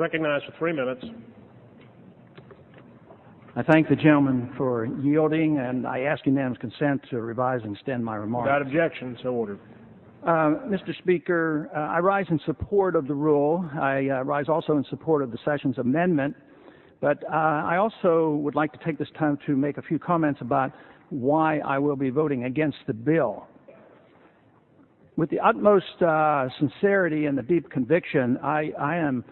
Recognized for 3 minutes. I thank the gentleman for yielding, and I ask unanimous consent to revise and extend my remarks. Without objection, so ordered. Mr. Speaker, I rise in support of the rule. I rise also in support of the Sessions Amendment, but I also would like to take this time to make a few comments about why I will be voting against the bill. With the utmost sincerity and the deep conviction, I am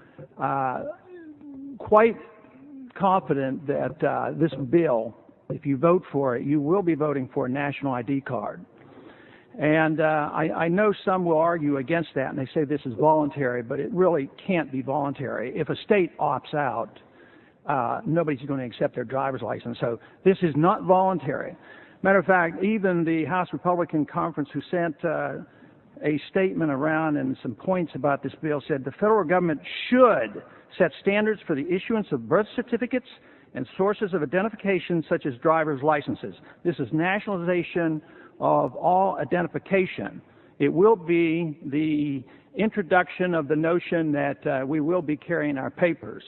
quite confident that this bill, if you vote for it, you will be voting for a national ID card. And I know some will argue against that, and they say this is voluntary, but it really can't be voluntary. If a state opts out, nobody's going to accept their driver's license. So this is not voluntary. Matter of fact, even the House Republican Conference, who sent a statement around and some points about this bill, said the federal government should set standards for the issuance of birth certificates and sources of identification such as driver's licenses. This is nationalization of all identification. It will be the introduction of the notion that we will be carrying our papers.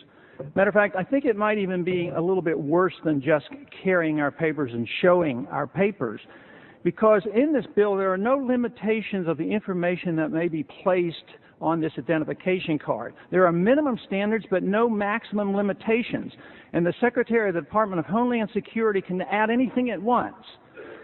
Matter of fact, I think it might even be a little bit worse than just carrying our papers and showing our papers, because in this bill there are no limitations of the information that may be placed on this identification card. There are minimum standards but no maximum limitations, and the Secretary of the Department of Homeland Security can add anything at once.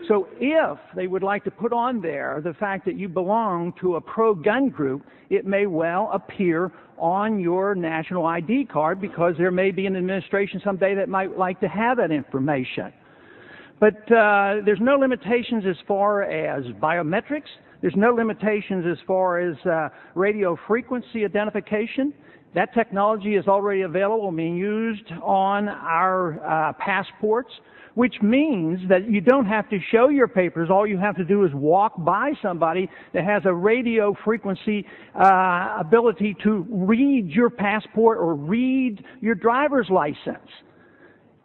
So if they would like to put on there the fact that you belong to a pro-gun group, it may well appear on your national ID card, because there may be an administration someday that might like to have that information. But there's no limitations as far as biometrics. There's no limitations as far as radio frequency identification. That technology is already available and being used on our passports, which means that you don't have to show your papers. All you have to do is walk by somebody that has a radio frequency ability to read your passport or read your driver's license.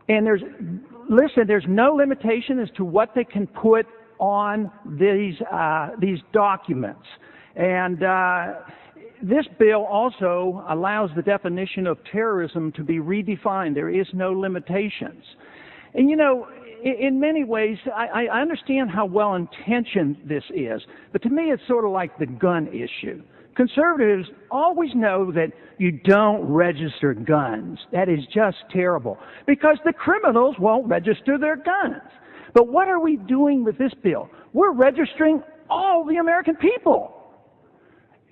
And there's no limitation as to what they can put on these documents. And this bill also allows the definition of terrorism to be redefined. There is no limitations. And you know, in many ways, I understand how well-intentioned this is, but to me it's sort of like the gun issue. Conservatives always know that you don't register guns. That is just terrible, because the criminals won't register their guns. But what are we doing with this bill? We're registering all the American people.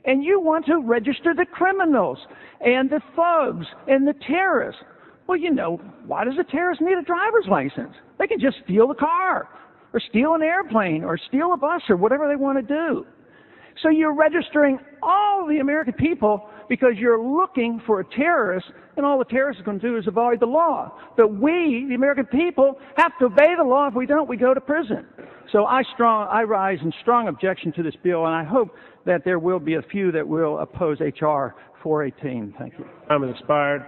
And you want to register the criminals and the thugs and the terrorists. Well, you know, why does a terrorist need a driver's license? They can just steal the car or steal an airplane or steal a bus or whatever they want to do. So you're registering all the American people because you're looking for a terrorist, and all the terrorist is going to do is avoid the law. But we, the American people, have to obey the law. If we don't, we go to prison. So I rise in strong objection to this bill, and I hope that there will be a few that will oppose H.R. 418. Thank you. Time has expired.